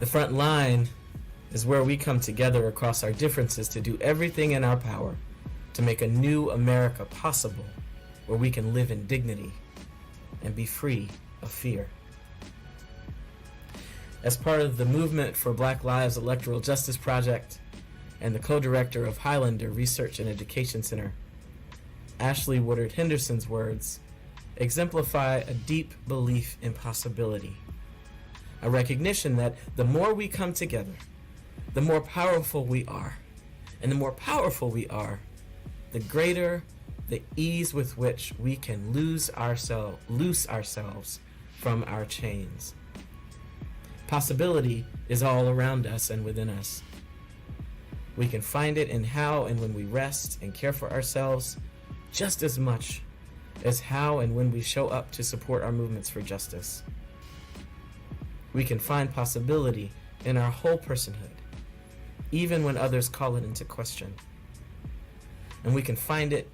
The front line is where we come together across our differences to do everything in our power to make a new America possible, where we can live in dignity and be free of fear. As part of the Movement for Black Lives Electoral Justice Project and the co-director of Highlander Research and Education Center, Ashley Woodard Henderson's words exemplify a deep belief in possibility, a recognition that the more we come together, the more powerful we are. And the more powerful we are, the greater the ease with which we can loose ourselves from our chains. Possibility is all around us and within us. We can find it in how and when we rest and care for ourselves just as much as how and when we show up to support our movements for justice. We can find possibility in our whole personhood, even when others call it into question. And we can find it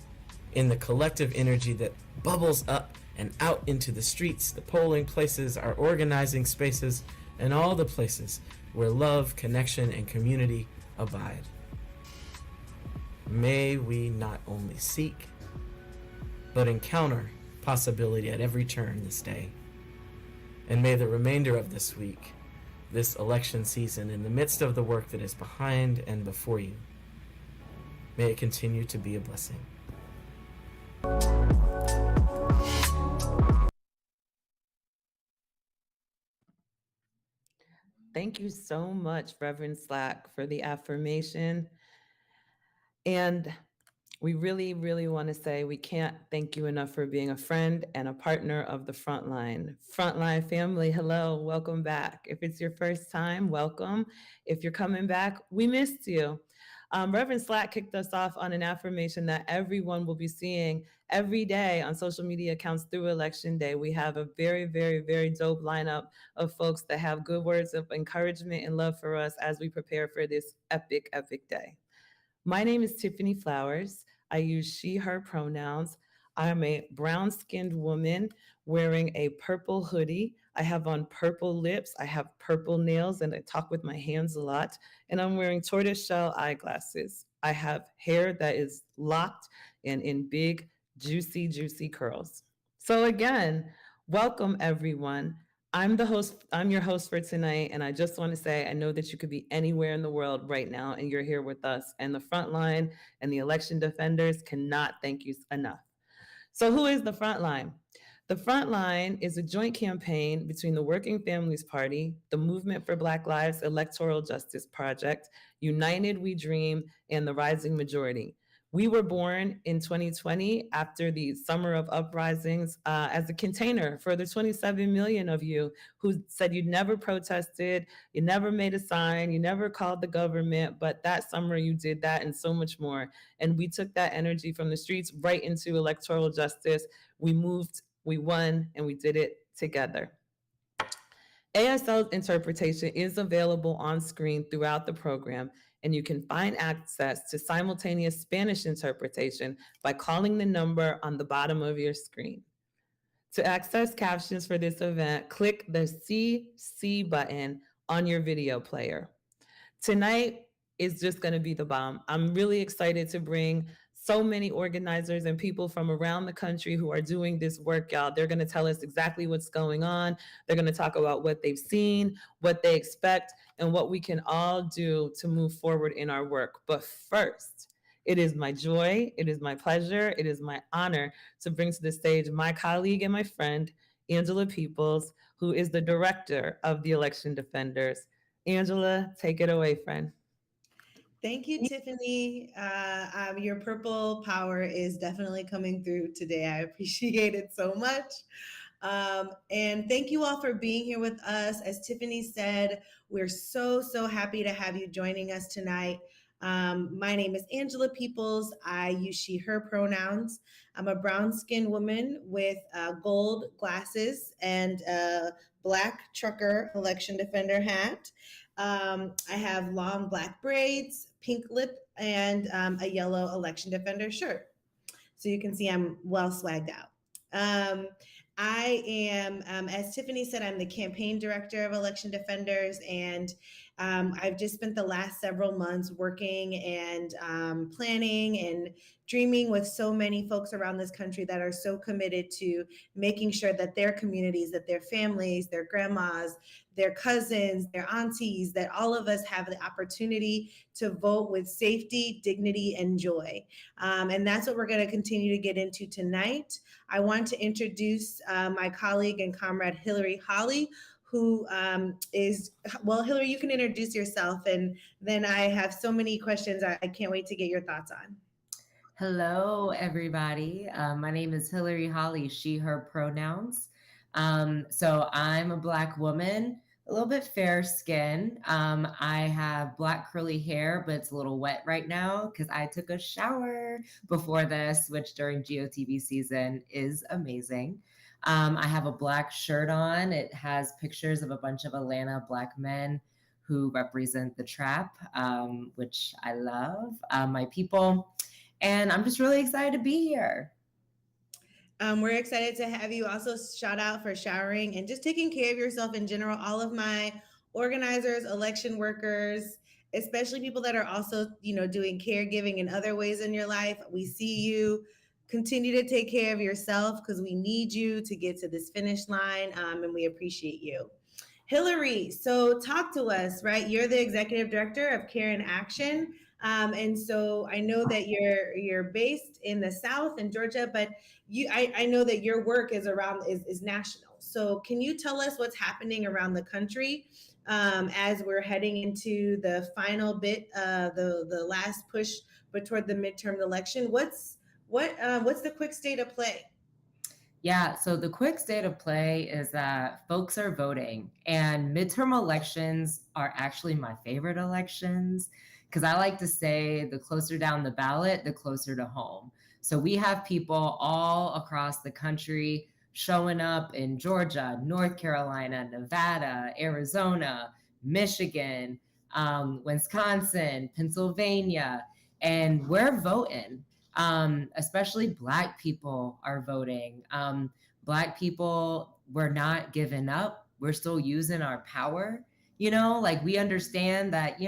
in the collective energy that bubbles up and out into the streets, the polling places, our organizing spaces, and all the places where love, connection, and community abide. May we not only seek, but encounter possibility at every turn this day. And may the remainder of this week, this election season, in the midst of the work that is behind and before you, may it continue to be a blessing. Thank you so much, Reverend Slack, for the affirmation. And we really, really want to say we can't thank you enough for being a friend and a partner of the Frontline. Frontline family, hello, welcome back. If it's your first time, welcome. If you're coming back, we missed you. Reverend Slack kicked us off on an affirmation that everyone will be seeing every day on social media accounts through Election Day. We have a very, very, very dope lineup of folks that have good words of encouragement and love for us as we prepare for this epic, epic day. My name is Tiffany Flowers. I use she, her pronouns. I'm a brown-skinned woman wearing a purple hoodie. I have on purple lips. I have purple nails, and I talk with my hands a lot. And I'm wearing tortoiseshell eyeglasses. I have hair that is locked and in big, juicy, juicy curls. So again, welcome everyone. I'm your host for tonight, and I just want to say I know that you could be anywhere in the world right now, and you're here with us. And the Frontline and the election defenders cannot thank you enough. So who is the Frontline? The Frontline is a joint campaign between the Working Families Party, the Movement for Black Lives Electoral Justice Project, United We Dream, and the Rising Majority. We were born in 2020 after the summer of uprisings as a container for the 27 million of you who said you never protested, you never made a sign, you never called the government, but that summer you did that and so much more. And we took that energy from the streets right into electoral justice. We moved, we won, and we did it together. ASL's interpretation is available on screen throughout the program, and you can find access to simultaneous Spanish interpretation by calling the number on the bottom of your screen. To access captions for this event, click the CC button on your video player. Tonight is just going to be the bomb. I'm really excited to bring so many organizers and people from around the country who are doing this work, y'all. They're going to tell us exactly what's going on. They're going to talk about what they've seen, what they expect, and what we can all do to move forward in our work. But first, it is my joy, it is my pleasure, it is my honor to bring to the stage my colleague and my friend, Angela Peoples, who is the director of the Election Defenders. Angela, take it away, friend. Thank you, Tiffany. Your purple power is definitely coming through today. I appreciate it so much. And thank you all for being here with us. As Tiffany said, we're so happy to have you joining us tonight. My name is Angela Peoples. I use she, her pronouns. I'm a brown-skinned woman with gold glasses and a black trucker election defender hat. I have long black braids, pink lip, and a yellow election defender shirt. So you can see I'm well swagged out. I am, as Tiffany said, I'm the campaign director of Election Defenders, and I've just spent the last several months working and planning and dreaming with so many folks around this country that are so committed to making sure that their communities, that their families, their grandmas, their cousins, their aunties, that all of us have the opportunity to vote with safety, dignity, and joy. And that's what we're going to continue to get into tonight. I want to introduce my colleague and comrade, Hillary Holley, who well, Hillary, you can introduce yourself, and then I have so many questions I can't wait to get your thoughts on. Hello, everybody. My name is Hillary Holley, she, her pronouns. So I'm a Black woman, a little bit fair skin. I have black curly hair, but it's a little wet right now because I took a shower before this, which during GOTV season is amazing. I have a black shirt on. It has pictures of a bunch of Atlanta Black men who represent the trap, which I love, my people. And I'm just really excited to be here. We're excited to have you. Also, shout out for showering and just taking care of yourself in general. All of my organizers, election workers, especially people that are also, doing caregiving in other ways in your life. We see you. Continue to take care of yourself because we need you to get to this finish line, and we appreciate you. Hillary, so talk to us, right? You're the executive director of Care in Action. And so I know that you're based in the South in Georgia, but I know that your work is national. So can you tell us what's happening around the country as we're heading into the final bit, the last push, but toward the midterm election? What's the quick state of play? Yeah, so the quick state of play is that folks are voting, and midterm elections are actually my favorite elections because I like to say the closer down the ballot, the closer to home. So we have people all across the country showing up in Georgia, North Carolina, Nevada, Arizona, Michigan, Wisconsin, Pennsylvania, and we're voting. Especially Black people are voting. Black people, we're not giving up. We're still using our power. Like we understand that,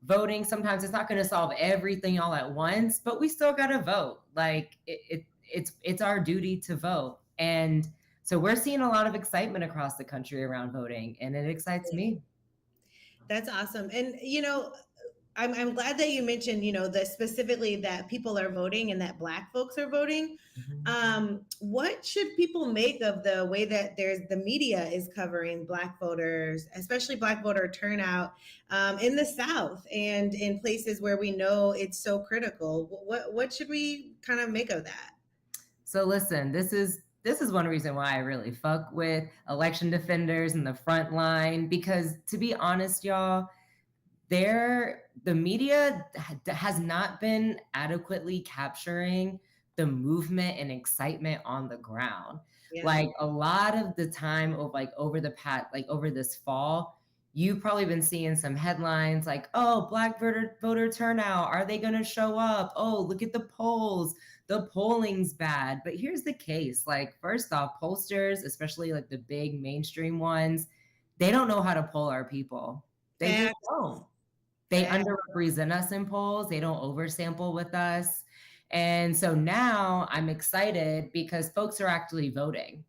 voting sometimes it's not going to solve everything all at once, but we still got to vote. Like it's our duty to vote. And so we're seeing a lot of excitement across the country around voting, and it excites me. That's awesome. And, I'm glad that you mentioned, that specifically that people are voting and that Black folks are voting. Mm-hmm. What should people make of the way that the media is covering Black voters, especially Black voter turnout in the South and in places where we know it's so critical? What should we kind of make of that? So listen, this is one reason why I really fuck with election defenders and the Frontline, because to be honest, y'all, the media has not been adequately capturing the movement and excitement on the ground. Yeah. Like a lot of the time over this fall, you've probably been seeing some headlines like, oh, Black voter turnout, are they going to show up? Oh, look at the polls. The polling's bad. But here's the case. Like, first off, pollsters, especially like the big mainstream ones, they don't know how to poll our people. They just don't. They underrepresent us in polls. They don't oversample with us. And so now I'm excited because folks are actually voting.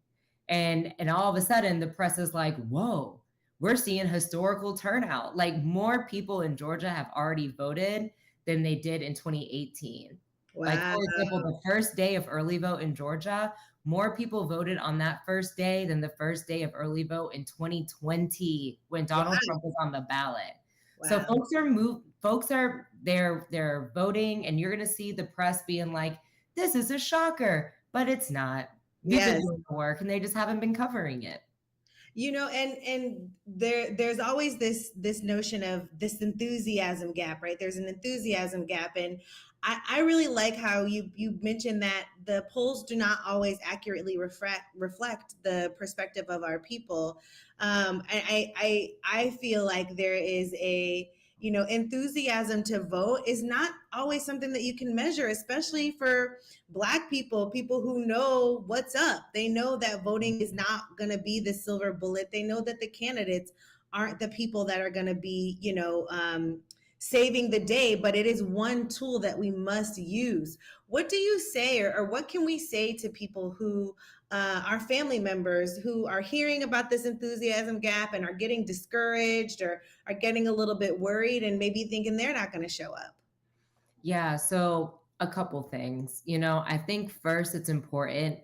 And all of a sudden the press is like, whoa, we're seeing historical turnout. Like more people in Georgia have already voted than they did in 2018. Wow. Like, for example, the first day of early vote in Georgia, more people voted on that first day than the first day of early vote in 2020 when Donald Trump was on the ballot. Wow. So folks are they're voting, and you're going to see the press being like, this is a shocker, but it's not. We've been doing the work, and they just haven't been covering it. And there's always this notion of this enthusiasm gap, right? There's an enthusiasm gap. And I really like how you mentioned that the polls do not always accurately reflect the perspective of our people. I feel like there is enthusiasm to vote is not always something that you can measure, especially for Black people, people who know what's up. They know that voting is not going to be the silver bullet. They know that the candidates aren't the people that are going to be, saving the day, but it is one tool that we must use. What do you say, or what can we say to people who our family members who are hearing about this enthusiasm gap and are getting discouraged or are getting a little bit worried and maybe thinking they're not going to show up? Yeah, so a couple things. I think first it's important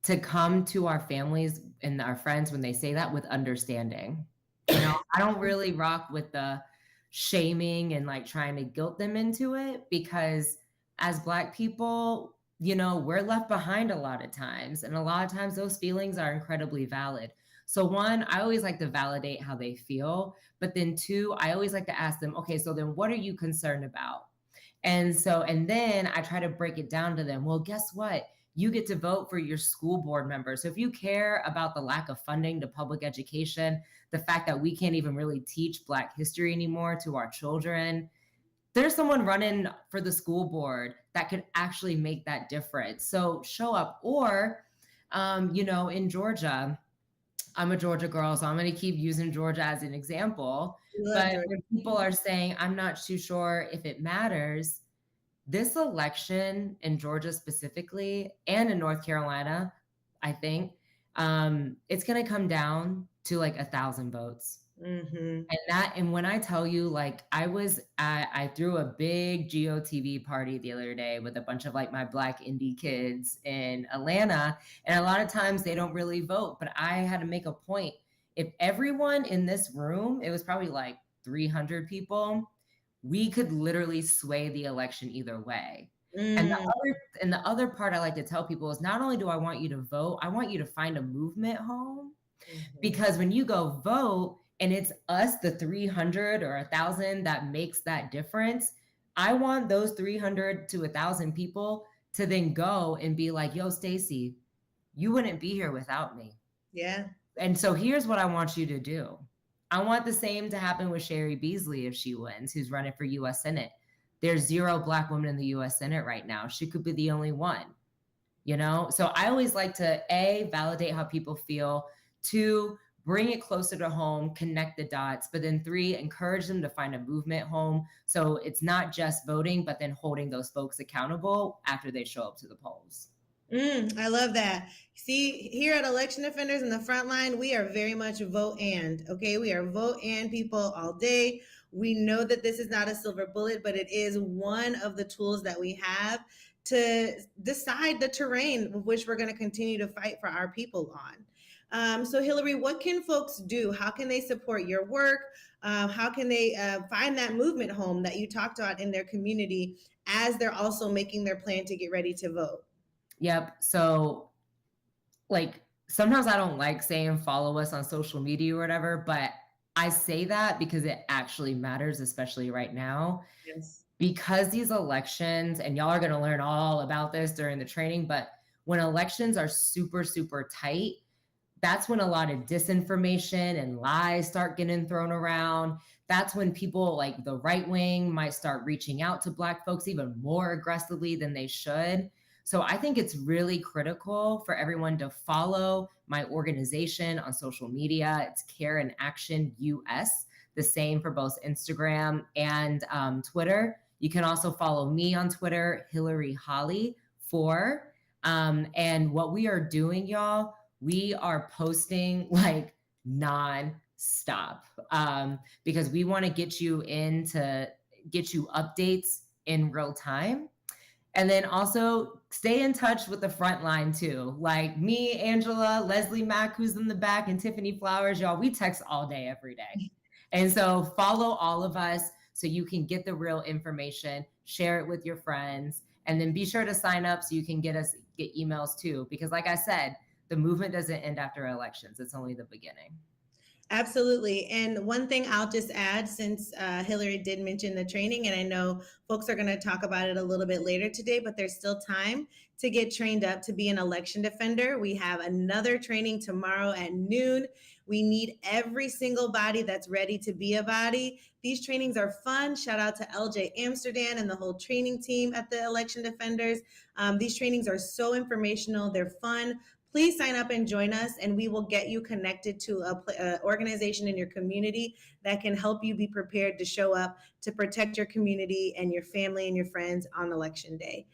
to come to our families and our friends when they say that with understanding. I don't really rock with the shaming and like trying to guilt them into it, because as Black people, we're left behind a lot of times. And a lot of times those feelings are incredibly valid. So one, I always like to validate how they feel. But then two, I always like to ask them, okay, so then what are you concerned about? And then I try to break it down to them. Well, guess what? You get to vote for your school board members. So if you care about the lack of funding to public education, the fact that we can't even really teach Black history anymore to our children, there's someone running for the school board that could actually make that difference. So show up. Or, in Georgia, I'm a Georgia girl, so I'm going to keep using Georgia as an example. But when people are saying, I'm not too sure if it matters, this election in Georgia specifically, and in North Carolina, I think, it's going to come down to like 1,000 votes. Mm-hmm. And when I tell you, like, I threw a big GOTV party the other day with a bunch of like my Black indie kids in Atlanta. And a lot of times they don't really vote, but I had to make a point. If everyone in this room, it was probably like 300 people, we could literally sway the election either way. And the other part I like to tell people is, not only do I want you to vote, I want you to find a movement home. Because when you go vote and it's us, the 300 or 1,000 that makes that difference, I want those 300 to 1,000 people to then go and be like, yo, Stacey, you wouldn't be here without me. Yeah. And so here's what I want you to do. I want the same to happen with Sherry Beasley if she wins, who's running for U.S. Senate. There's 0 Black women in the U.S. Senate right now. She could be the only one, So I always like to, A, validate how people feel. 2, bring it closer to home, connect the dots. But then 3, encourage them to find a movement home. So it's not just voting, but then holding those folks accountable after they show up to the polls. I love that. See, here at Election Defenders in the Frontline, we are very much vote and, okay? We are vote and people all day. We know that this is not a silver bullet, but it is one of the tools that we have to decide the terrain of which we're going to continue to fight for our people on. So Hillary, what can folks do? How can they support your work? How can they find that movement home that you talked about in their community as they're also making their plan to get ready to vote? Yep. So like, sometimes I don't like saying follow us on social media or whatever, but I say that because it actually matters, especially right now. Yes. Because these elections, and y'all are going to learn all about this during the training, but when elections are super, super tight, that's when a lot of disinformation and lies start getting thrown around. That's when people like the right wing might start reaching out to Black folks even more aggressively than they should. So I think it's really critical for everyone to follow my organization on social media. It's Care in Action US, the same for both Instagram and Twitter. You can also follow me on Twitter, Hillary Holley 4. And what we are doing, y'all, we are posting like non-stop because we want to get you updates in real time. And then also stay in touch with the Frontline too. Like me, Angela, Leslie Mack, who's in the back, and Tiffany Flowers, y'all, we text all day, every day. And so follow all of us so you can get the real information, share it with your friends, and then be sure to sign up so you can get emails too. Because like I said, the movement doesn't end after elections. It's only the beginning. Absolutely. And one thing I'll just add, since Hillary did mention the training, and I know folks are going to talk about it a little bit later today, but there's still time to get trained up to be an election defender. We have another training tomorrow at noon. We need every single body that's ready to be a body. These trainings are fun. Shout out to LJ Amsterdam and the whole training team at the Election Defenders. These trainings are so informational. They're fun. Please sign up and join us, and we will get you connected to a organization in your community that can help you be prepared to show up to protect your community and your family and your friends on election day.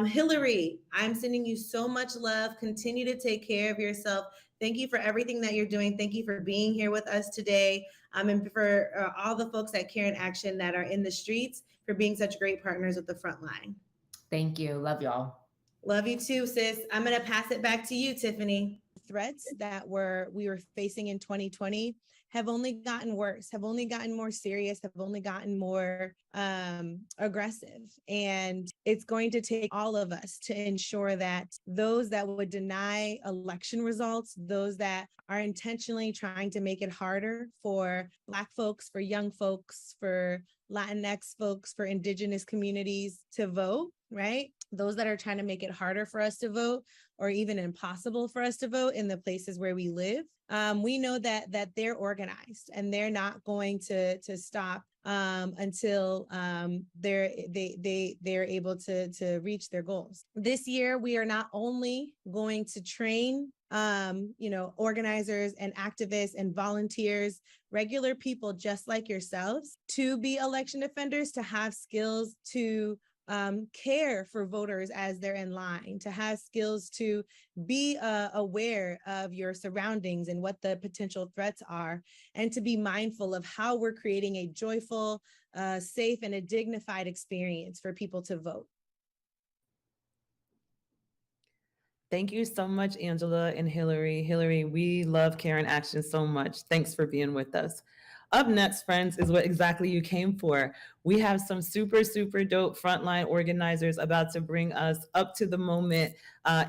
Hillary, I'm sending you so much love. Continue to take care of yourself. Thank you for everything that you're doing. Thank you for being here with us today. And for all the folks at Care in Action that are in the streets, for being such great partners with the Frontline. Thank you. Love y'all. Love you too, sis. I'm going to pass it back to you, Tiffany. Threats that we were facing in 2020 have only gotten worse, have only gotten more serious, have only gotten more aggressive. And it's going to take all of us to ensure that those that would deny election results, those that are intentionally trying to make it harder for Black folks, for young folks, for Latinx folks, for Indigenous communities to vote, right? Those that are trying to make it harder for us to vote, or even impossible for us to vote in the places where we live. We know that they're organized, and they're not going to stop until they're able to reach their goals. This year, we are not only going to train organizers and activists and volunteers, regular people just like yourselves, to be election defenders, to have skills to care for voters as they're in line, to have skills to be aware of your surroundings and what the potential threats are, and to be mindful of how we're creating a joyful, safe, and a dignified experience for people to vote. Thank you so much, Angela and Hillary. Hillary, we love Care in Action so much. Thanks for being with us. Up next, friends, is what exactly you came for. We have some super, super dope frontline organizers about to bring us up to the moment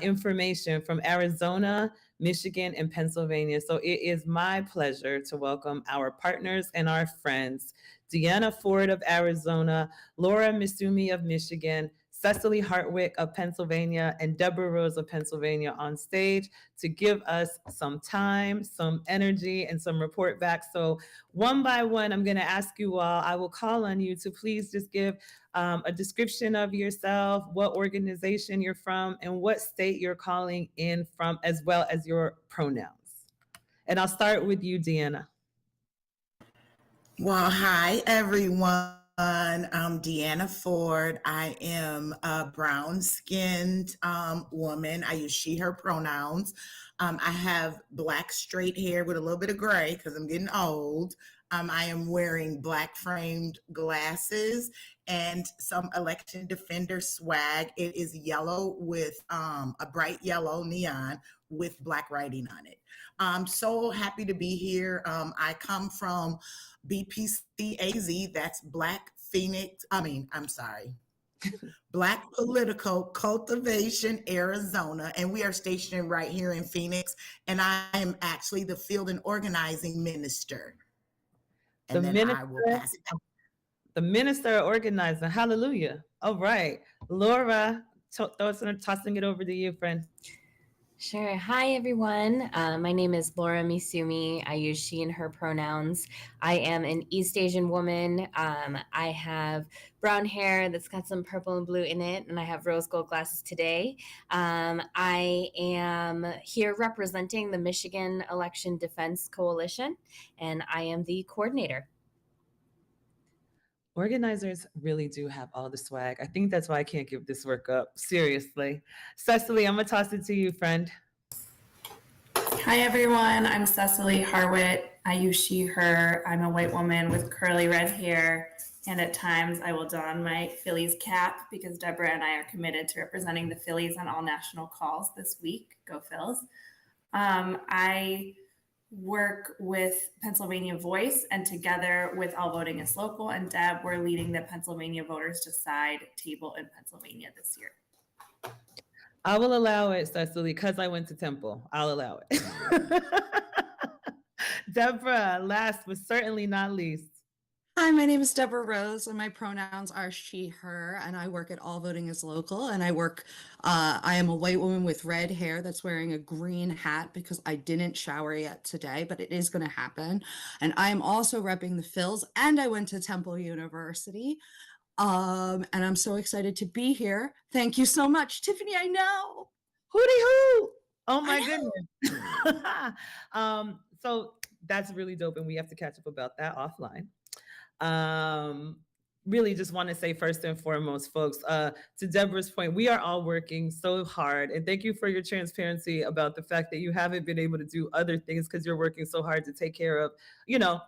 information from Arizona, Michigan, and Pennsylvania. So it is my pleasure to welcome our partners and our friends, Deanna Ford of Arizona, Laura Misumi of Michigan, Cecily Hartwick of Pennsylvania, and Deborah Rose of Pennsylvania on stage to give us some time, some energy, and some report back. So one by one, I'm going to ask you all, I will call on you to please just give a description of yourself, what organization you're from, and what state you're calling in from, as well as your pronouns. And I'll start with you, Deanna. Well, hi, everyone. I'm Deanna Ford. I am a brown-skinned woman. I use she, her pronouns. I have Black straight hair with a little bit of gray because I'm getting old. I am wearing Black framed glasses and some election defender swag. It is yellow with a bright yellow neon with Black writing on it. I'm so happy to be here. I come from BPCAZ, that's Black Political Cultivation, Arizona, and we are stationed right here in Phoenix, and I am actually the field and organizing minister. And I will pass it back. The minister of organizing, hallelujah. All right, Laura, tossing it over to you, friend. Sure. Hi, everyone. My name is Laura Misumi. I use she and her pronouns. I am an East Asian woman. I have brown hair that's got some purple and blue in it, and I have rose gold glasses today. I am here representing the Michigan Election Defense Coalition, and I am the coordinator. Organizers really do have all the swag. I think that's why I can't give this work up. Seriously. Cecily, I'm going to toss it to you, friend. Hi, everyone. I'm Cecily Hartwick. I use she, her. I'm a white woman with curly red hair. And at times I will don my Phillies cap because Deborah and I are committed to representing the Phillies on all national calls this week. Go Phils. I work with Pennsylvania Voice, and together with All Voting is Local and Deb, we're leading the Pennsylvania Voters Decide table in Pennsylvania this year. I will allow it, Cecily, because I went to Temple. I'll allow it. Deborah, last but certainly not least. Hi, my name is Deborah Rose, and my pronouns are she, her, and I work at All Voting is Local. And I am a white woman with red hair that's wearing a green hat because I didn't shower yet today, but it is going to happen. And I am also repping the Phils, and I went to Temple University. And I'm so excited to be here. Thank you so much, Tiffany. I know. Hooty hoo! Oh my I know. goodness. So that's really dope, and we have to catch up about that offline. Really just want to say first and foremost, folks, to Deborah's point, we are all working so hard, and thank you for your transparency about the fact that you haven't been able to do other things because you're working so hard to take care of,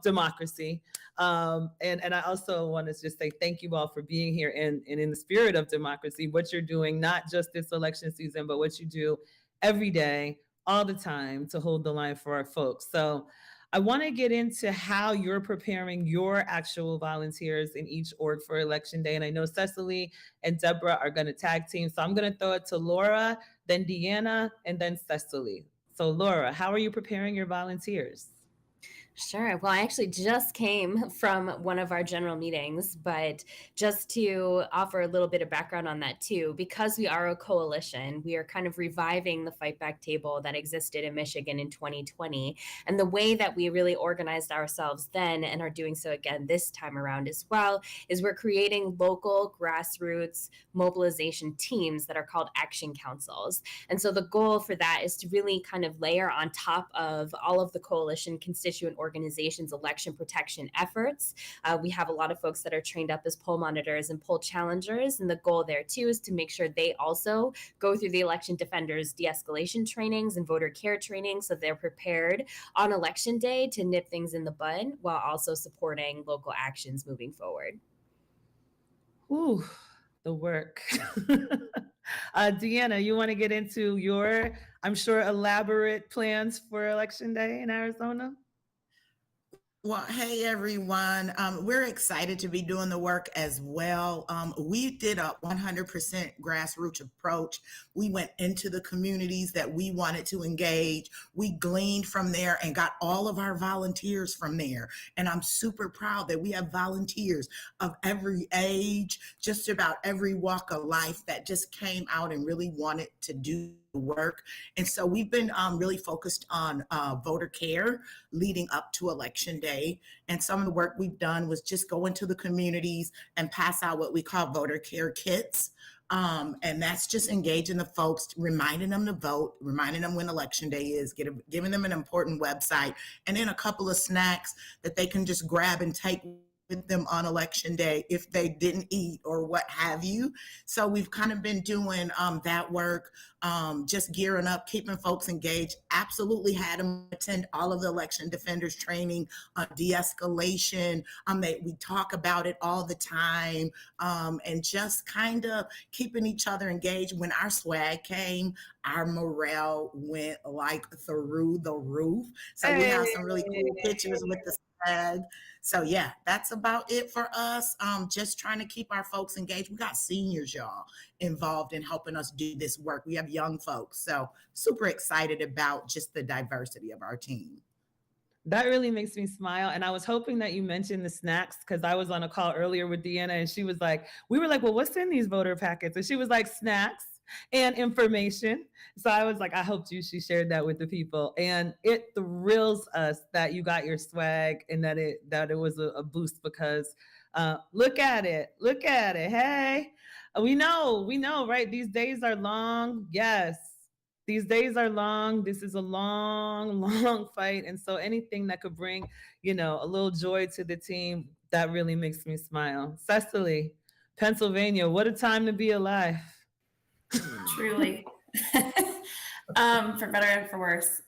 democracy. And I also want to just say thank you all for being here, and in the spirit of democracy, what you're doing, not just this election season, but what you do every day, all the time to hold the line for our folks. So I want to get into how you're preparing your actual volunteers in each org for election day. And I know Cecily and Deborah are going to tag team. So I'm going to throw it to Laura, then Deanna, and then Cecily. So Laura, how are you preparing your volunteers? Sure. Well, I actually just came from one of our general meetings, but just to offer a little bit of background on that too, because we are a coalition, we are kind of reviving the Fight Back table that existed in Michigan in 2020. And the way that we really organized ourselves then and are doing so again this time around as well is we're creating local grassroots mobilization teams that are called action councils. And so the goal for that is to really kind of layer on top of all of the coalition constituent organizations' election protection efforts. We have a lot of folks that are trained up as poll monitors and poll challengers. And the goal there too is to make sure they also go through the election defenders de-escalation trainings and voter care training so they're prepared on election day to nip things in the bud while also supporting local actions moving forward. Ooh, the work. Deanna, you want to get into your, I'm sure, elaborate plans for election day in Arizona? Well, hey everyone. We're excited to be doing the work as well. We did a 100% grassroots approach. We went into the communities that we wanted to engage. We gleaned from there and got all of our volunteers from there. And I'm super proud that we have volunteers of every age, just about every walk of life that just came out and really wanted to do work. And so we've been really focused on voter care leading up to election day. And some of the work we've done was just go into the communities and pass out what we call voter care kits. And that's just engaging the folks, reminding them to vote, reminding them when election day is, giving them an important website, and then a couple of snacks that they can just grab and take with them on election day if they didn't eat or what have you. So we've kind of been doing that work, just gearing up, keeping folks engaged. Absolutely had them attend all of the election defenders training on de-escalation. We talk about it all the time, and just kind of keeping each other engaged. When our swag came, our morale went like through the roof. So we have some really cool pictures with the swag. So yeah, that's about it for us. Just trying to keep our folks engaged. We got seniors, y'all, involved in helping us do this work. We have young folks. So super excited about just the diversity of our team. That really makes me smile. And I was hoping that you mentioned the snacks because I was on a call earlier with Deanna and she was like, we were like, well, what's in these voter packets? And she was like, snacks and information. So I was like, I hope she shared that with the people. And it thrills us that you got your swag and that it was a boost because look at it. Hey, we know, right? These days are long. Yes. These days are long. This is a long, long fight. And so anything that could bring, a little joy to the team, that really makes me smile. Cecily, Pennsylvania, what a time to be alive. Truly. For better and for worse.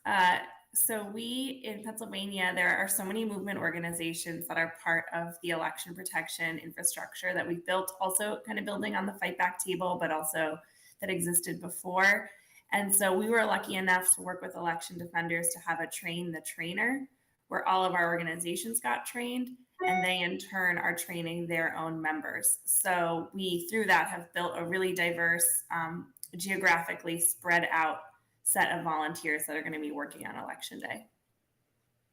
So we in Pennsylvania, there are so many movement organizations that are part of the election protection infrastructure that we built, also kind of building on the Fight Back table, but also that existed before. And so we were lucky enough to work with election defenders to have a train the trainer, where all of our organizations got trained, and they in turn are training their own members. So we, through that, have built a really diverse, geographically spread out set of volunteers that are going to be working on election day.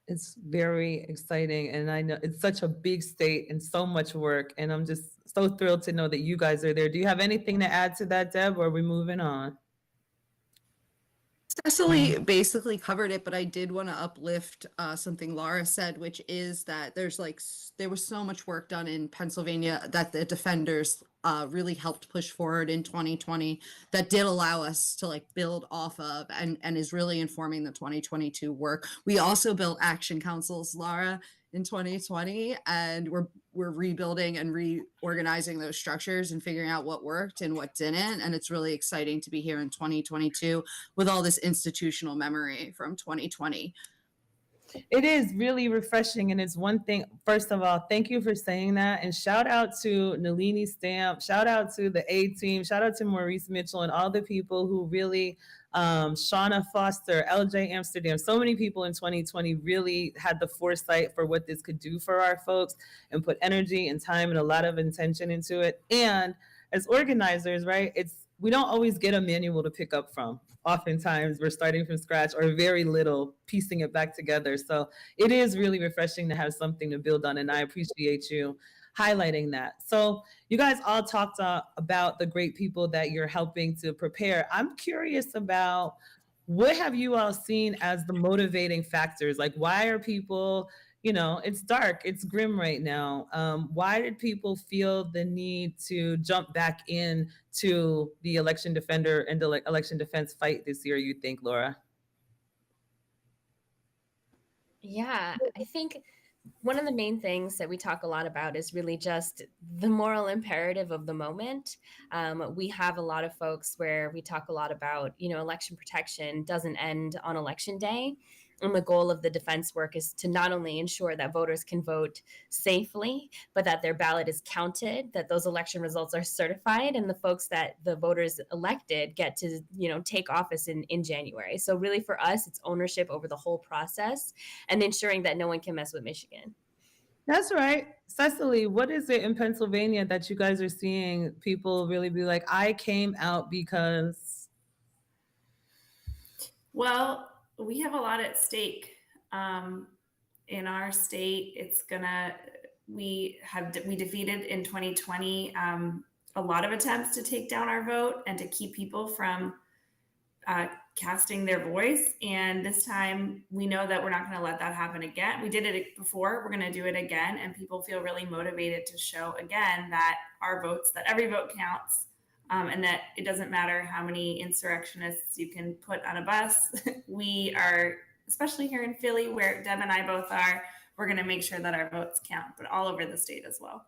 It's very exciting. And I know it's such a big state and so much work. And I'm just so thrilled to know that you guys are there. Do you have anything to add to that, Deb, or are we moving on? Cecily basically covered it, but I did want to uplift something Laura said, which is that there was so much work done in Pennsylvania that the defenders really helped push forward in 2020 that did allow us to like build off of and is really informing the 2022 work. We also built action councils, Laura, in 2020, and we're rebuilding and reorganizing those structures and figuring out what worked and what didn't. And it's really exciting to be here in 2022 with all this institutional memory from 2020. It is really refreshing. And it's one thing, first of all, thank you for saying that. And shout out to Nalini Stamp, shout out to the A team, shout out to Maurice Mitchell and all the people who really, Shauna Foster, LJ Amsterdam, so many people in 2020 really had the foresight for what this could do for our folks and put energy and time and a lot of intention into it. And as organizers, right, we don't always get a manual to pick up from. Oftentimes we're starting from scratch or very little, piecing it back together. So it is really refreshing to have something to build on. And I appreciate you highlighting that. So you guys all talked about the great people that you're helping to prepare. I'm curious about what have you all seen as the motivating factors? Like, why are people, it's dark, it's grim right now. Why did people feel the need to jump back in to the election defender and the election defense fight this year, you think, Laura? Yeah, I think one of the main things that we talk a lot about is really just the moral imperative of the moment. We have a lot of folks where we talk a lot about, election protection doesn't end on election day. And the goal of the defense work is to not only ensure that voters can vote safely, but that their ballot is counted, that those election results are certified, and the folks that the voters elected get to, take office in January. So really for us, it's ownership over the whole process and ensuring that no one can mess with Michigan. That's right. Cecily, what is it in Pennsylvania that you guys are seeing people really be like, I came out because? Well, we have a lot at stake. In our state, we defeated in 2020 a lot of attempts to take down our vote and to keep people from casting their voice. And this time we know that we're not going to let that happen again. We did it before, we're going to do it again. And people feel really motivated to show again that that every vote counts. And that it doesn't matter how many insurrectionists you can put on a bus. We are, especially here in Philly, where Deb and I both are, we're going to make sure that our votes count, but all over the state as well.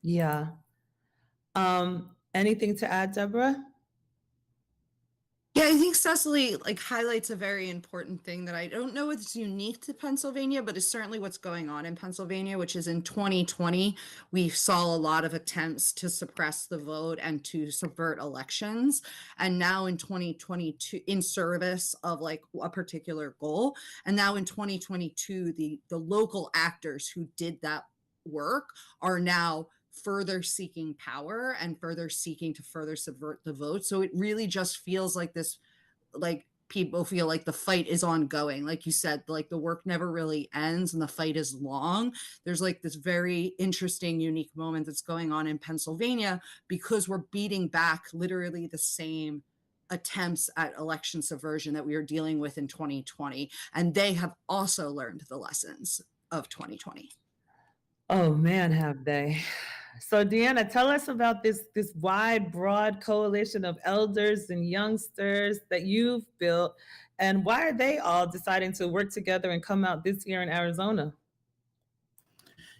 Yeah. Anything to add, Deborah? Yeah, I think Cecily highlights a very important thing that I don't know it's unique to Pennsylvania, but it's certainly what's going on in Pennsylvania, which is in 2020, we saw a lot of attempts to suppress the vote and to subvert elections. And now in 2022, in service of a particular goal. And now in 2022, the local actors who did that work are now further seeking power and further seeking to further subvert the vote. So it really just feels like this, people feel like the fight is ongoing. Like you said, the work never really ends and the fight is long. There's this very interesting, unique moment that's going on in Pennsylvania because we're beating back literally the same attempts at election subversion that we were dealing with in 2020. And they have also learned the lessons of 2020. Oh man, have they. So Deanna, tell us about this wide, broad coalition of elders and youngsters that you've built, and why are they all deciding to work together and come out this year in Arizona?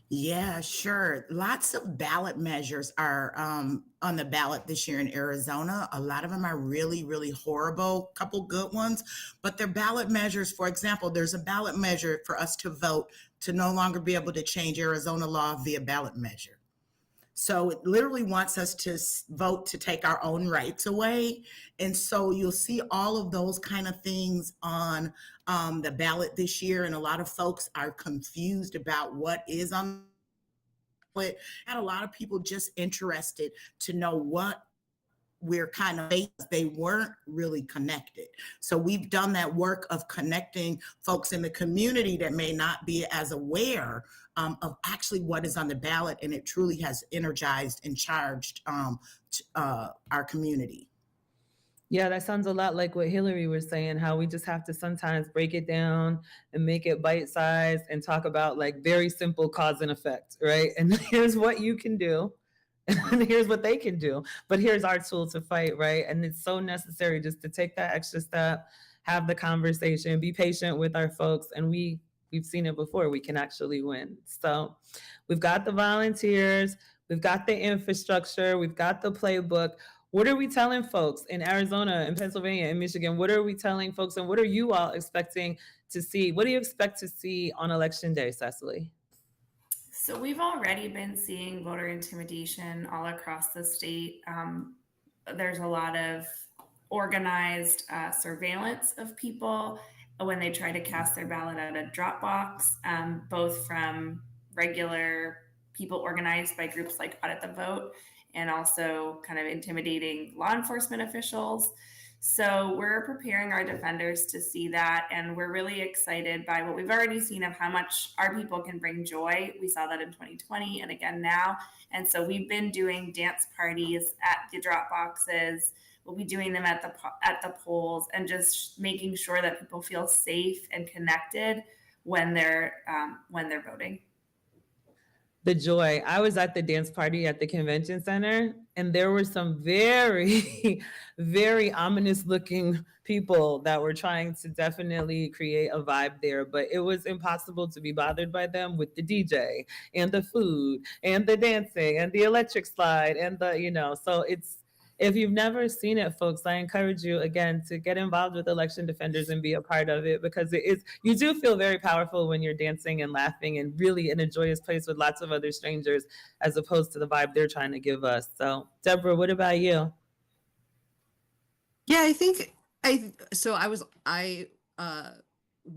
Yeah, sure. Lots of ballot measures are on the ballot this year in Arizona. A lot of them are really, really horrible, couple good ones, but they're ballot measures. For example, there's a ballot measure for us to vote to no longer be able to change Arizona law via ballot measure. So it literally wants us to vote to take our own rights away. And so you'll see all of those kind of things on the ballot this year. And a lot of folks are confused about what is on it. And a lot of people just interested to know what we're kind of, they weren't really connected. So we've done that work of connecting folks in the community that may not be as aware of actually what is on the ballot, and it truly has energized and charged our community. Yeah, that sounds a lot like what Hillary was saying, how we just have to sometimes break it down and make it bite-sized and talk about like very simple cause and effect, right? And here's what you can do, and here's what they can do, but here's our tool to fight, right? And it's so necessary just to take that extra step, have the conversation, be patient with our folks, and we've seen it before, we can actually win. So we've got the volunteers, we've got the infrastructure, we've got the playbook. What are we telling folks in Arizona, in Pennsylvania, in Michigan? What are we telling folks, and what are you all expecting to see? What do you expect to see on Election Day, Cecily? So we've already been seeing voter intimidation all across the state. There's a lot of organized surveillance of people when they try to cast their ballot at a drop box, both from regular people organized by groups like Audit the Vote, and also kind of intimidating law enforcement officials. So we're preparing our defenders to see that, and we're really excited by what we've already seen of how much our people can bring joy. We saw that in 2020 and again now. And so we've been doing dance parties at the drop boxes. We'll be doing them at the polls, and just making sure that people feel safe and connected when they're voting. The joy. I was at the dance party at the convention center, and there were some very, very ominous looking people that were trying to definitely create a vibe there, but it was impossible to be bothered by them with the DJ and the food and the dancing and the electric slide and so if you've never seen it, folks, I encourage you again to get involved with Election Defenders and be a part of it, because you do feel very powerful when you're dancing and laughing and really in a joyous place with lots of other strangers, as opposed to the vibe they're trying to give us. So, Deborah, what about you? Yeah,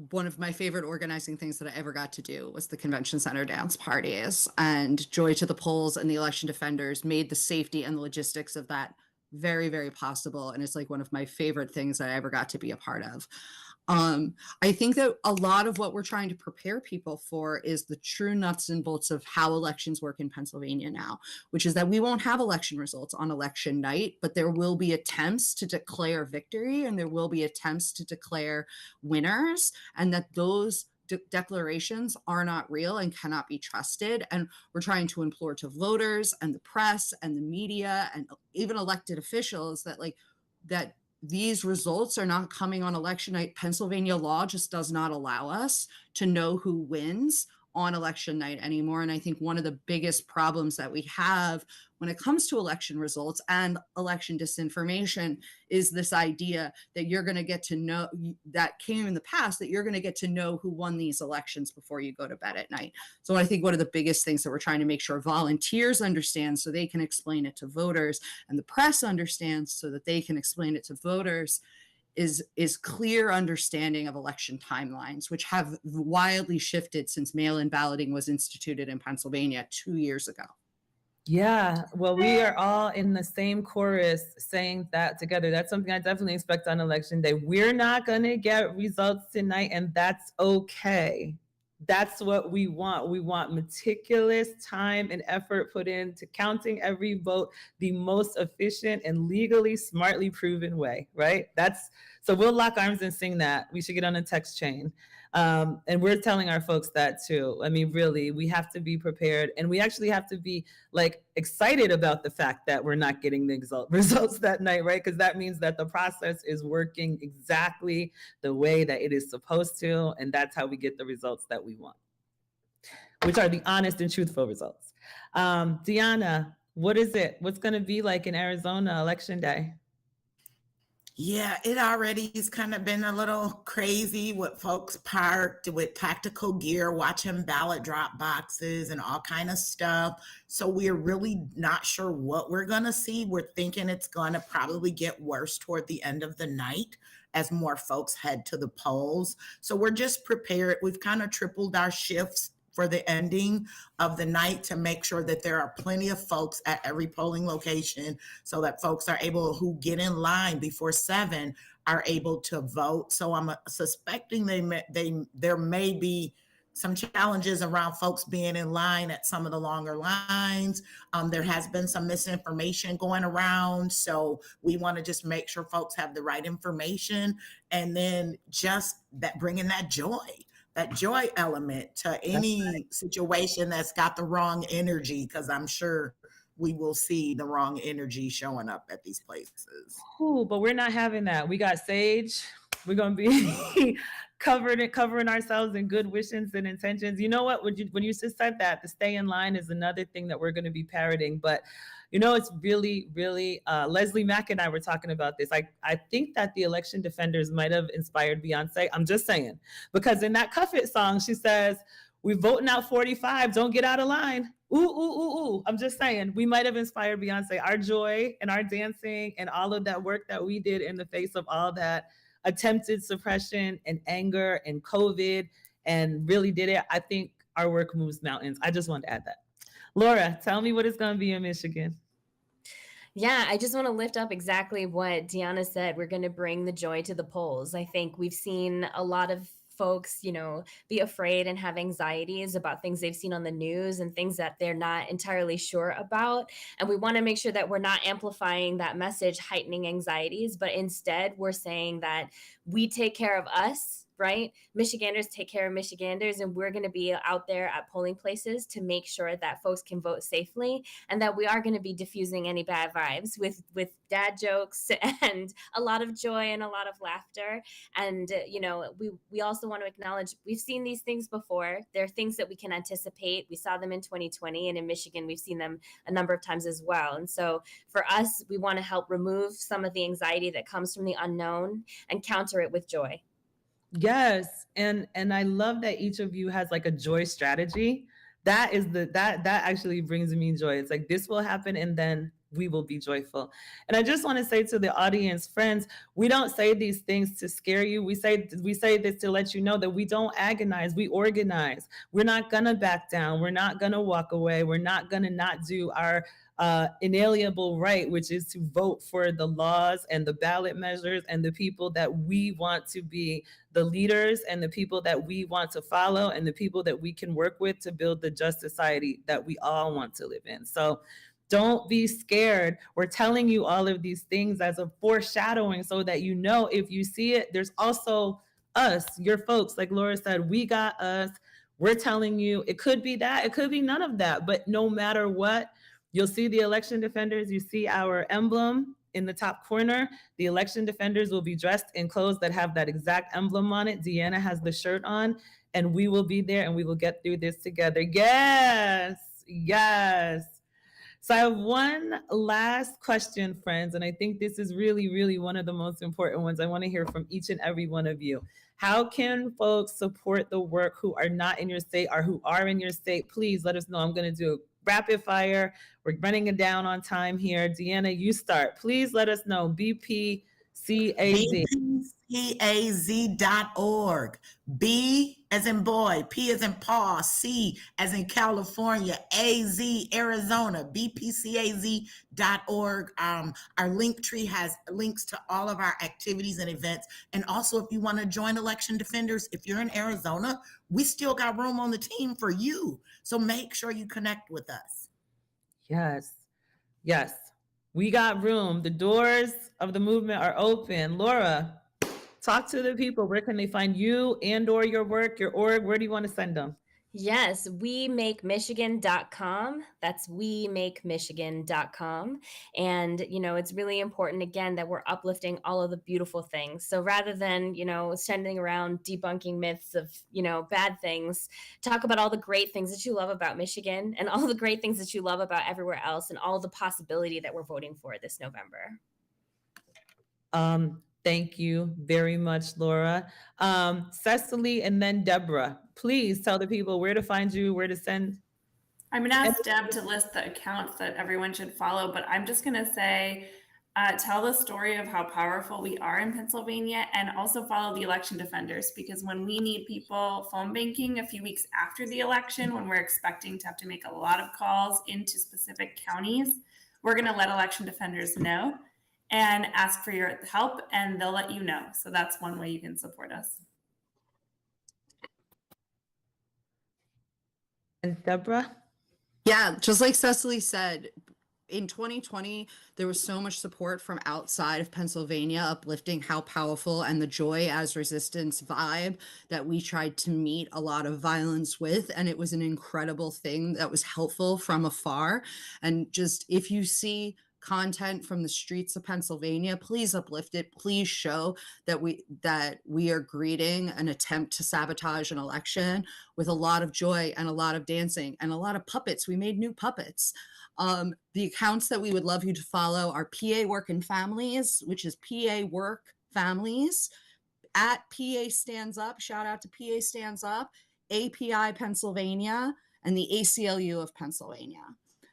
one of my favorite organizing things that I ever got to do was the convention center dance parties, and Joy to the Polls and the Election Defenders made the safety and the logistics of that very, very possible. And it's like one of my favorite things that I ever got to be a part of. I think that a lot of what we're trying to prepare people for is the true nuts and bolts of how elections work in Pennsylvania now, which is that we won't have election results on election night, but there will be attempts to declare victory, and there will be attempts to declare winners, and that those declarations are not real and cannot be trusted. And we're trying to implore to voters and the press and the media and even elected officials that these results are not coming on election night. Pennsylvania law just does not allow us to know who wins on election night anymore. And I think one of the biggest problems that we have when it comes to election results and election disinformation is this idea that you're going to get to know, that came in the past, that you're going to get to know who won these elections before you go to bed at night. So I think one of the biggest things that we're trying to make sure volunteers understand so they can explain it to voters, and the press understands so that they can explain it to voters, is clear understanding of election timelines, which have wildly shifted since mail-in balloting was instituted in Pennsylvania 2 years ago. Yeah, well, we are all in the same chorus saying that together. That's something I definitely expect on election day. We're not going to get results tonight, and that's okay. That's what we want. We want meticulous time and effort put into counting every vote the most efficient and legally, smartly proven way, right? So we'll lock arms and sing that. We should get on a text chain. And we're telling our folks that too. I mean, really, we have to be prepared, and we actually have to be excited about the fact that we're not getting the results that night, right? Because that means that the process is working exactly the way that it is supposed to, and that's how we get the results that we want, which are the honest and truthful results. Deanna, what is it? What's going to be like in Arizona election day? Yeah, it already has kind of been a little crazy with folks parked with tactical gear, watching ballot drop boxes and all kind of stuff. So we're really not sure what we're going to see. We're thinking it's going to probably get worse toward the end of the night as more folks head to the polls. So we're just prepared. We've kind of tripled our shifts for the ending of the night to make sure that there are plenty of folks at every polling location so that folks are able who get in line before 7 are able to vote. So I'm suspecting there may be some challenges around folks being in line at some of the longer lines. There has been some misinformation going around. So we want to just make sure folks have the right information, and then just that bringing that joy element to any situation that's got the wrong energy, because I'm sure we will see the wrong energy showing up at these places. Ooh, but we're not having that. We got Sage. We're gonna be covering ourselves in good wishes and intentions. You know what? When you just said that, the stay in line is another thing that we're going to be parroting. But you know, it's really, really. Leslie Mack and I were talking about this. I think that the election defenders might have inspired Beyonce. I'm just saying, because in that Cuff It song, she says, "We're voting out 45. Don't get out of line." Ooh, ooh, ooh, ooh. I'm just saying, we might have inspired Beyonce. Our joy and our dancing and all of that work that we did in the face of all that attempted suppression and anger and COVID, and really did it. I think our work moves mountains. I just wanted to add that. Laura, tell me what it's going to be in Michigan. Yeah, I just want to lift up exactly what Deanna said. We're going to bring the joy to the polls. I think we've seen a lot of folks, be afraid and have anxieties about things they've seen on the news and things that they're not entirely sure about. And we want to make sure that we're not amplifying that message, heightening anxieties, but instead we're saying that we take care of us, right? Michiganders take care of Michiganders, and we're going to be out there at polling places to make sure that folks can vote safely, and that we are going to be diffusing any bad vibes with dad jokes and a lot of joy and a lot of laughter. And we also want to acknowledge we've seen these things before. They're things that we can anticipate. We saw them in 2020, and in Michigan we've seen them a number of times as well. And so for us, we want to help remove some of the anxiety that comes from the unknown and counter it with joy. Yes. And I love that each of you has like a joy strategy. That is that actually brings me joy. It's like, this will happen and then we will be joyful. And I just want to say to the audience, friends, we don't say these things to scare you. We say this to let you know that we don't agonize, we organize. We're not gonna back down. We're not gonna walk away. We're not gonna not do our inalienable right, which is to vote for the laws and the ballot measures and the people that we want to be the leaders and the people that we want to follow and the people that we can work with to build the just society that we all want to live in. So don't be scared. We're telling you all of these things as a foreshadowing so that if you see it, there's also us, your folks. Like Laura said, we got us. We're telling you, it could be that, it could be none of that, but no matter what, you'll see the election defenders. You see our emblem in the top corner. The election defenders will be dressed in clothes that have that exact emblem on it. Deanna has the shirt on, and we will be there and we will get through this together. Yes, yes. So I have one last question, friends, and I think this is really, really one of the most important ones. I want to hear from each and every one of you. How can folks support the work who are not in your state or who are in your state? Please let us know. I'm going to do a rapid fire. We're running it down on time here. Deanna, you start. Please let us know. BPCAZ. BPCAZ.org. B as in boy, P as in paw, C as in California, AZ, Arizona, BPCAZ.org. Our link tree has links to all of our activities and events. And also, if you want to join Election Defenders, if you're in Arizona, we still got room on the team for you. So make sure you connect with us. Yes. Yes. We got room. The doors of the movement are open. Laura, talk to the people. Where can they find you and or your work, your org? Where do you want to send them? Yes, wemakemichigan.com. That's wemakemichigan.com. And, it's really important, again, that we're uplifting all of the beautiful things. So rather than, sending around debunking myths of, bad things, talk about all the great things that you love about Michigan and all the great things that you love about everywhere else and all the possibility that we're voting for this November. Thank you very much, Laura. Cecily and then Deborah, please tell the people where to find you, where to send. I'm going to ask Deb to list the accounts that everyone should follow, but I'm just going to say tell the story of how powerful we are in Pennsylvania, and also follow the election defenders, because when we need people phone banking a few weeks after the election, when we're expecting to have to make a lot of calls into specific counties, we're going to let election defenders know and ask for your help, and they'll let you know. So that's one way you can support us. And Deborah? Yeah, just like Cecily said, in 2020, there was so much support from outside of Pennsylvania, uplifting how powerful and the joy as resistance vibe that we tried to meet a lot of violence with. And it was an incredible thing that was helpful from afar. And just if you see content from the streets of Pennsylvania, please uplift it. Please show that we are greeting an attempt to sabotage an election with a lot of joy and a lot of dancing and a lot of puppets. We made new puppets. The accounts that we would love you to follow are PA Work and Families, which is PA Work Families, at PA Stands Up, shout out to PA Stands Up, API Pennsylvania, and the ACLU of Pennsylvania.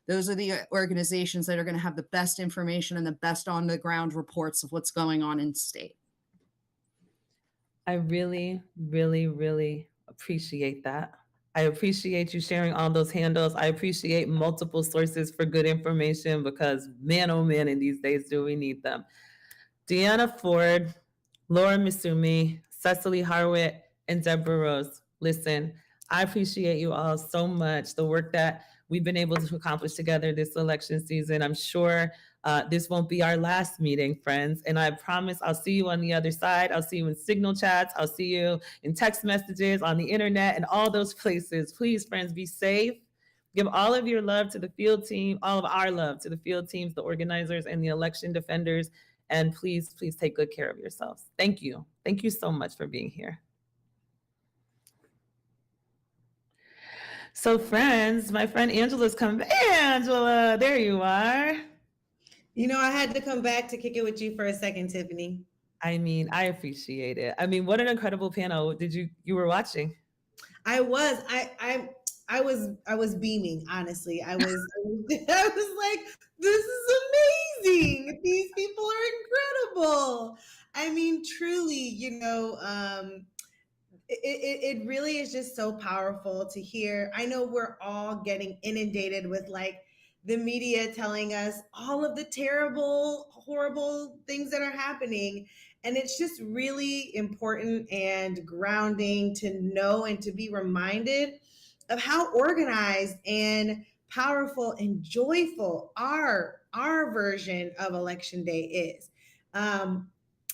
Those are the organizations that are going to have the best information and the best on the ground reports of what's going on in state. I really, really, really appreciate that. I appreciate you sharing all those handles. I appreciate multiple sources for good information, because man, oh man, in these days, do we need them. Deanna Ford, Laura Misumi, Cecily Harwitt, and Deborah Rose. Listen, I appreciate you all so much. The work that we've been able to accomplish together this election season. I'm sure this won't be our last meeting, friends. And I promise I'll see you on the other side. I'll see you in Signal chats. I'll see you in text messages, on the internet, and all those places. Please, friends, be safe. Give all of your love to the field team, all of our love to the field teams, the organizers, and the election defenders. And please, please take good care of yourselves. Thank you. Thank you so much for being here. So friends, my friend Angela's come. Angela, there you are. You know, I had to come back to kick it with you for a second, Tiffany. I mean, I appreciate it. I mean, what an incredible panel. You were watching? I was beaming, honestly. I was like, this is amazing. These people are incredible. I mean, truly, you know, it really is just so powerful to hear. I know we're all getting inundated with like the media telling us all of the terrible, horrible things that are happening. And it's just really important and grounding to know and to be reminded of how organized and powerful and joyful our version of Election Day is.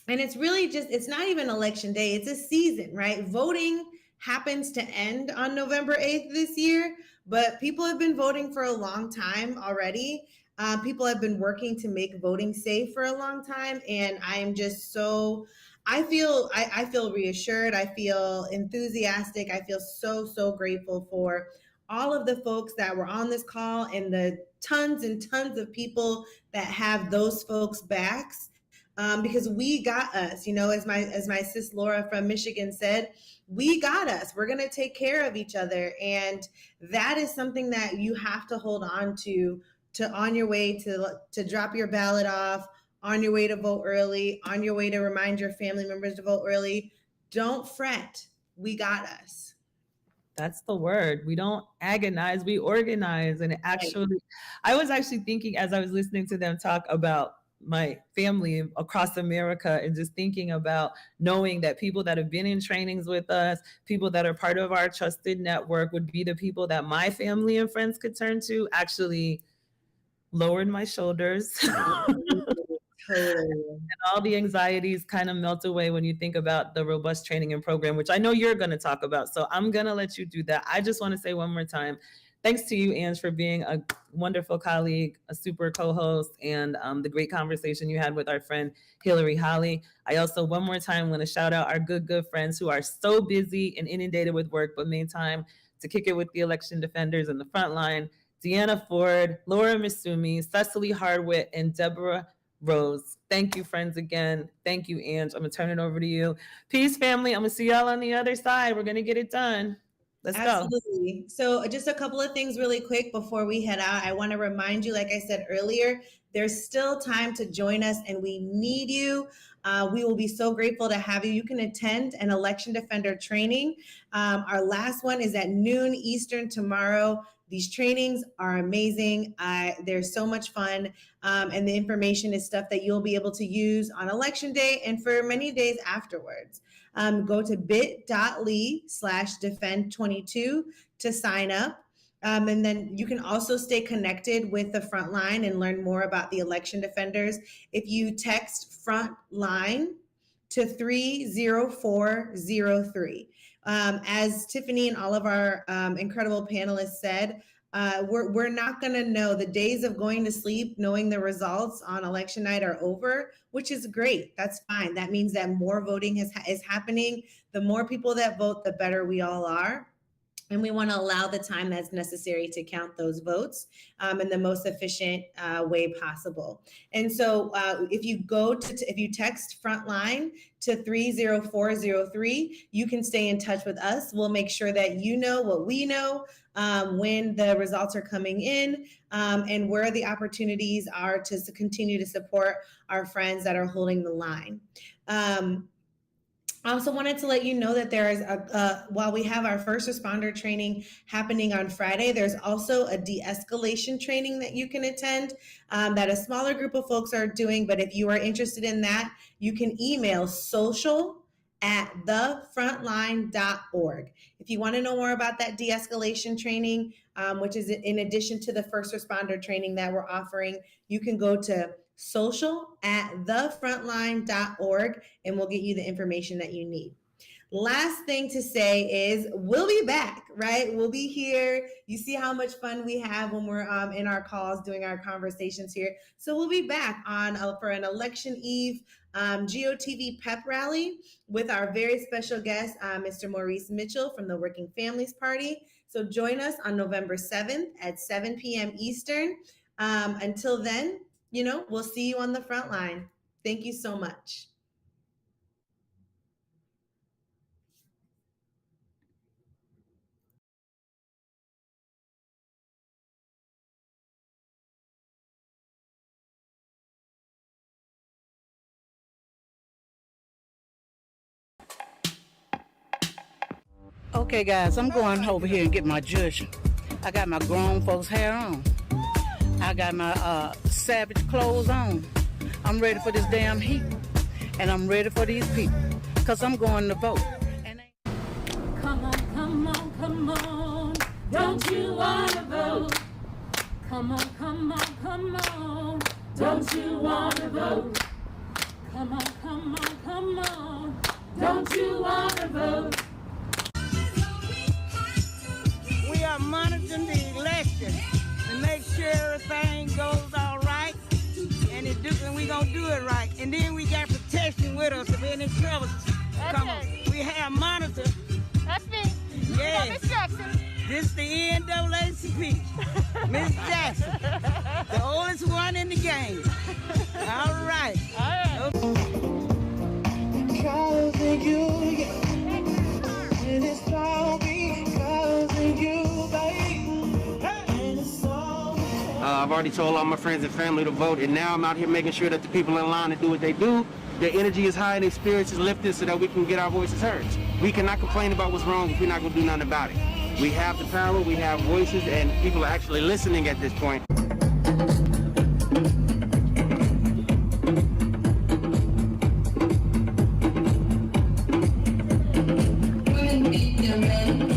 And it's really just, it's not even Election Day, it's a season, right? Voting happens to end on November 8th this year, but people have been voting for a long time already. People have been working to make voting safe for a long time. And I am just so, I feel reassured. I feel enthusiastic. I feel so grateful for all of the folks that were on this call and the tons and tons of people that have those folks' backs. Because we got us, you know, as my sis Laura from Michigan said, we got us. We're going to take care of each other. And that is something that you have to hold on to on your way to drop your ballot off, on your way to vote early, on your way to remind your family members to vote early. Don't fret. We got us. That's the word. We don't agonize, we organize. And actually, I was actually thinking as I was listening to them talk about my family across America and just thinking about knowing that people that have been in trainings with us, people that are part of our trusted network would be the people that my family and friends could turn to, actually lowered my shoulders. And all the anxieties kind of melt away when you think about the robust training and program, which I know you're going to talk about. So I'm going to let you do that. I just want to say one more time, thanks to you, Ange, for being a wonderful colleague, a super co-host, and the great conversation you had with our friend Hillary Holley. I also, one more time, want to shout out our good friends who are so busy and inundated with work, but made time to kick it with the election defenders in the Frontline. Deanna Ford, Laura Misumi, Cecily Harwitt, and Deborah Rose. Thank you, friends, again. Thank you, Ange. I'm going to turn it over to you. Peace, family. I'm going to see y'all on the other side. We're going to get it done. Let's go. Absolutely. So just a couple of things really quick before we head out. I want to remind you, like I said earlier, there's still time to join us and we need you. We will be so grateful to have you. You can attend an election defender training. Our last one is at noon Eastern tomorrow. These trainings are amazing. They're so much fun. And the information is stuff that you'll be able to use on election day and for many days afterwards. Go to bit.ly/defend22 to sign up. And then you can also stay connected with the Frontline and learn more about the election defenders. If you text Frontline to 30403. As Tiffany and all of our incredible panelists said, we're not going to know. The days of going to sleep knowing the results on election night are over, which is great. That's fine. That means that more voting is happening. The more people that vote, the better we all are. And we want to allow the time that's necessary to count those votes in the most efficient way possible. And so if you text Frontline to 30403, you can stay in touch with us. We'll make sure that you know what we know when the results are coming in and where the opportunities are to continue to support our friends that are holding the line. I also wanted to let you know that there is while we have our first responder training happening on Friday, there's also a de-escalation training that you can attend that a smaller group of folks are doing. But if you are interested in that, you can email social@thefrontline.org. If you want to know more about that de-escalation training, which is in addition to the first responder training that we're offering, you can go to social@thefrontline.org and we'll get you the information that you need. Last thing to say is we'll be back, right? We'll be here. You see how much fun we have when we're in our calls doing our conversations here. So we'll be back on for an election eve GOTV pep rally with our very special guest, Mr. Maurice Mitchell from the Working Families Party. So join us on November 7th at 7 p.m. Eastern. Until then, we'll see you on the front line. Thank you so much. Okay, guys, I'm going over here and get my judging. I got my grown folks hair on. I got my savage clothes on. I'm ready for this damn heat. And I'm ready for these people. Because I'm going to vote. Come on, come on, come on. Don't you want to vote? Come on, come on, come on. Don't you want to vote? Come on, come on, come on. Don't you want to vote? We are monitoring the election to make sure everything goes all right, and we're going to do it right. And then we got protection with us if any trouble come up. We have monitors. That's me. Yeah. Miss Jackson. This is the NAACP. Miss Jackson. The oldest one in the game. All right. All right. I've already told all my friends and family to vote, and now I'm out here making sure that the people in line to do what they do, their energy is high and their spirits is lifted so that we can get our voices heard. We cannot complain about what's wrong if we're not going to do nothing about it. We have the power, we have voices, and people are actually listening at this point. Women beat their men.